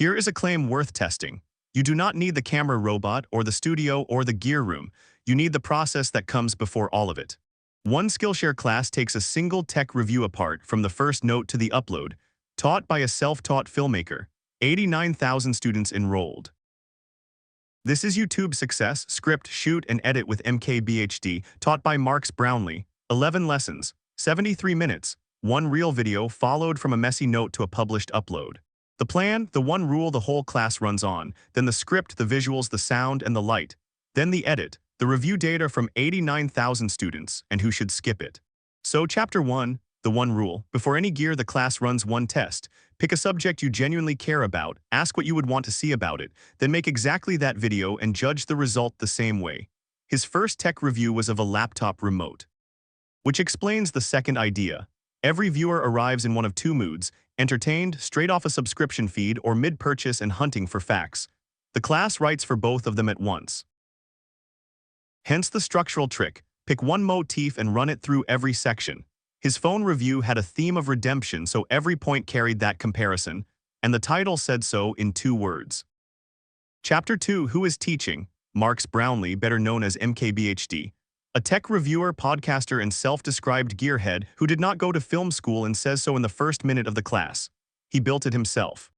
Here is a claim worth testing. You do not need the camera robot or the studio or the gear room. You need the process that comes before all of it. One Skillshare class takes a single tech review apart from the first note to the upload, taught by a self-taught filmmaker. 89,000 students enrolled. This is YouTube Success, Script, Shoot, and Edit with MKBHD, taught by Marques Brownlee. 11 lessons, 73 minutes, one real video followed from a messy note to a published upload. The plan, the one rule the whole class runs on, then the script, the visuals, the sound, and the light. Then the edit, the review data from 89,000 students, and who should skip it. So Chapter 1, the one rule. Before any gear, the class runs one test. Pick a subject you genuinely care about, ask what you would want to see about it, then make exactly that video and judge the result the same way. His first tech review was of a laptop remote. Which explains the second idea. Every viewer arrives in one of two moods: entertained, straight off a subscription feed, or mid-purchase and hunting for facts. The class writes for both of them at once. Hence the structural trick: pick one motif and run it through every section. His phone review had a theme of redemption, so every point carried that comparison, and the title said so in 2 words. Chapter 2, Who is Teaching? Marques Brownlee, better known as MKBHD. A tech reviewer, podcaster, and self-described gearhead who did not go to film school and says so in the first minute of the class. He built it himself.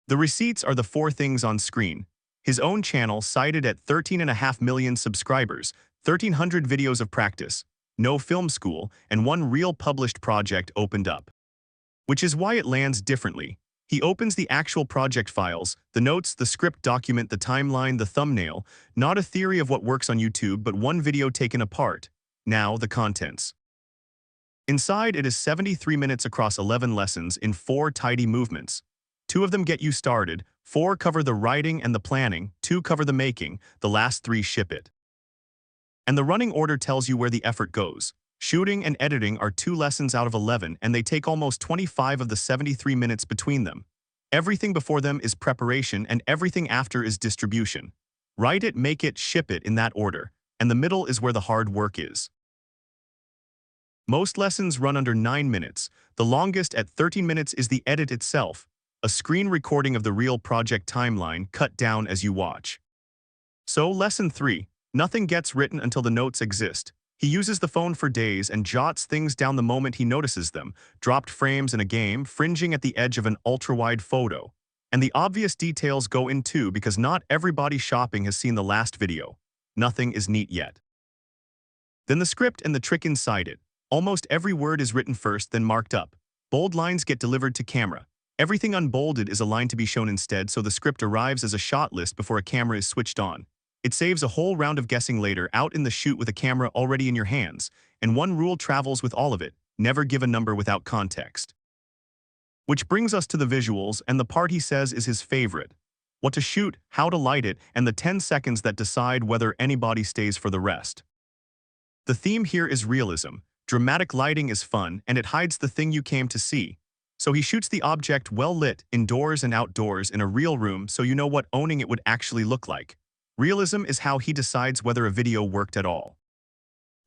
The receipts are the 4 things on screen. His own channel cited at 13.5 million subscribers, 1,300 videos of practice, no film school, and 1 real published project opened up. Which is why it lands differently. He opens the actual project files, the notes, the script document, the timeline, the thumbnail, not a theory of what works on YouTube, but one video taken apart. Now, the contents. Inside, it is 73 minutes across 11 lessons in 4 tidy movements. 2 of them get you started, 4 cover the writing and the planning, 2 cover the making, the last 3 ship it. And the running order tells you where the effort goes. Shooting and editing are 2 lessons out of 11, and they take almost 25 of the 73 minutes between them. Everything before them is preparation, and everything after is distribution. Write it, make it, ship it in that order, and the middle is where the hard work is. Most lessons run under 9 minutes. The longest at 13 minutes is the edit itself, a screen recording of the real project timeline cut down as you watch. So, Lesson 3. Nothing gets written until the notes exist. He uses the phone for days and jots things down the moment he notices them, dropped frames in a game, fringing at the edge of an ultra-wide photo. And the obvious details go in too, because not everybody shopping has seen the last video. Nothing is neat yet. Then the script and the trick inside it. Almost every word is written first, then marked up. Bold lines get delivered to camera. Everything unbolded is a line to be shown instead, so the script arrives as a shot list before a camera is switched on. It saves a whole round of guessing later, out in the shoot with a camera already in your hands, and one rule travels with all of it: never give a number without context. Which brings us to the visuals, and the part he says is his favorite. What to shoot, how to light it, and the 10 seconds that decide whether anybody stays for the rest. The theme here is realism. Dramatic lighting is fun, and it hides the thing you came to see. So he shoots the object well lit, indoors and outdoors, in a real room, so you know what owning it would actually look like. Realism is how he decides whether a video worked at all.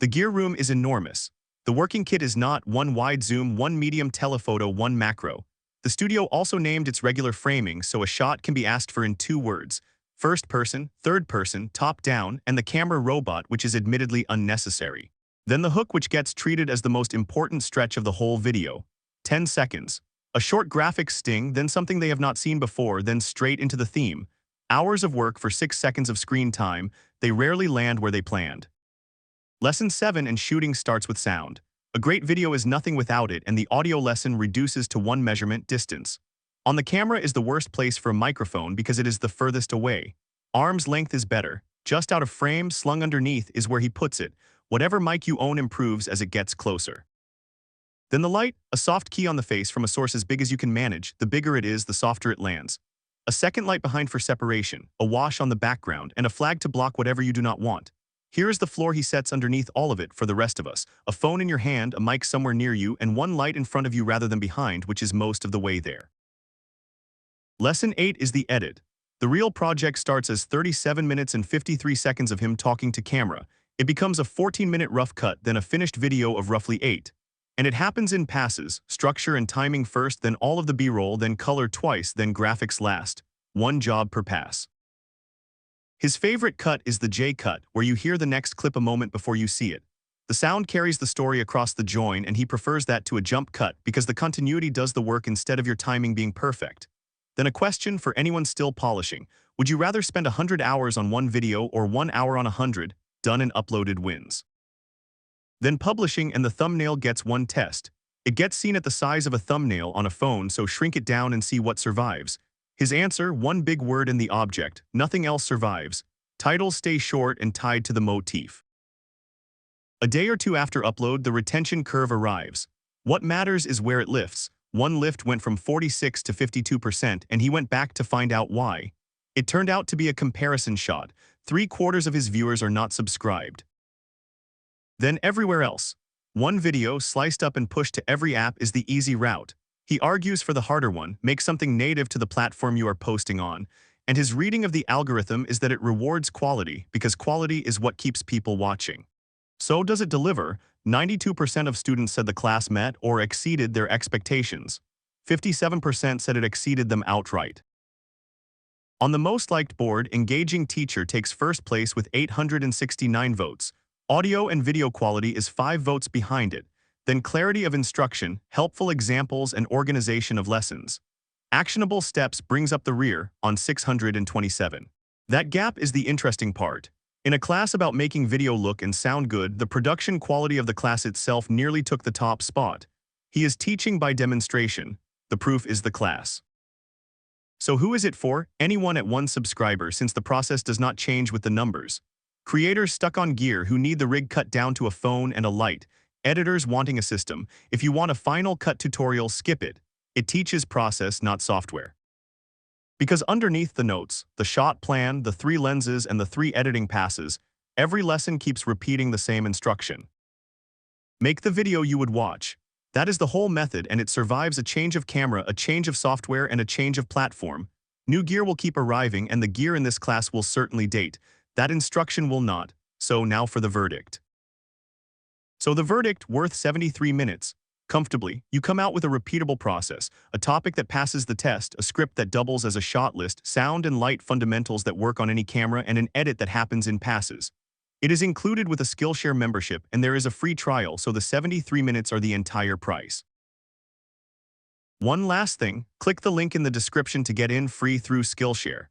The gear room is enormous. The working kit is not 1 wide zoom, 1 medium telephoto, 1 macro. The studio also named its regular framing, so a shot can be asked for in 2 words: first person, third person, top down, and the camera robot, which is admittedly unnecessary. Then the hook, which gets treated as the most important stretch of the whole video. 10 seconds. A short graphic sting, then something they have not seen before, then straight into the theme. Hours of work for 6 seconds of screen time. They rarely land where they planned. Lesson 7, and shooting starts with sound. A great video is nothing without it, and the audio lesson reduces to 1 measurement: distance. On the camera is the worst place for a microphone because it is the furthest away. Arm's length is better. Just out of frame, slung underneath, is where he puts it. Whatever mic you own improves as it gets closer. Then the light, a soft key on the face from a source as big as you can manage. The bigger it is, the softer it lands. A second light behind for separation, a wash on the background, and a flag to block whatever you do not want. Here is the floor he sets underneath all of it for the rest of us: a phone in your hand, a mic somewhere near you, and 1 light in front of you rather than behind, which is most of the way there. Lesson 8 is the edit. The real project starts as 37 minutes and 53 seconds of him talking to camera. It becomes a 14-minute rough cut, then a finished video of roughly 8. And it happens in passes, structure and timing first, then all of the B-roll, then color twice, then graphics last. One job per pass. His favorite cut is the J cut, where you hear the next clip a moment before you see it. The sound carries the story across the join, and he prefers that to a jump cut because the continuity does the work instead of your timing being perfect. Then a question for anyone still polishing. Would you rather spend 100 hours on one video or 1 hour on 100, done and uploaded wins? Then publishing, and the thumbnail gets one test. It gets seen at the size of a thumbnail on a phone, so shrink it down and see what survives. His answer, one big word in the object, nothing else survives. Titles stay short and tied to the motif. A day or two after upload, the retention curve arrives. What matters is where it lifts. One lift went from 46 to 52%, and he went back to find out why. It turned out to be a comparison shot. 3/4 of his viewers are not subscribed. Then everywhere else. One video sliced up and pushed to every app is the easy route. He argues for the harder one, make something native to the platform you are posting on, and his reading of the algorithm is that it rewards quality because quality is what keeps people watching. So does it deliver? 92% of students said the class met or exceeded their expectations. 57% said it exceeded them outright. On the most liked board, Engaging Teacher takes first place with 869 votes. Audio and video quality is 5 votes behind it. Then clarity of instruction, helpful examples, and organization of lessons. Actionable steps brings up the rear on 627. That gap is the interesting part. In a class about making video look and sound good, the production quality of the class itself nearly took the top spot. He is teaching by demonstration. The proof is the class. So who is it for? Anyone at 1 subscriber, since the process does not change with the numbers. Creators stuck on gear who need the rig cut down to a phone and a light. Editors wanting a system. If you want a Final Cut tutorial, skip it. It teaches process, not software. Because underneath the notes, the shot plan, the 3 lenses, and the 3 editing passes, every lesson keeps repeating the same instruction. Make the video you would watch. That is the whole method, and it survives a change of camera, a change of software, and a change of platform. New gear will keep arriving, and the gear in this class will certainly date. That instruction will not. So now for the verdict. So the verdict, worth 73 minutes. Comfortably, you come out with a repeatable process, a topic that passes the test, a script that doubles as a shot list, sound and light fundamentals that work on any camera, and an edit that happens in passes. It is included with a Skillshare membership, and there is a free trial, so the 73 minutes are the entire price. One last thing, click the link in the description to get in free through Skillshare.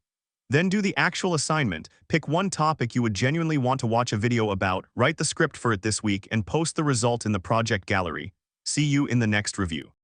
Then do the actual assignment, pick one topic you would genuinely want to watch a video about, write the script for it this week, and post the result in the project gallery. See you in the next review.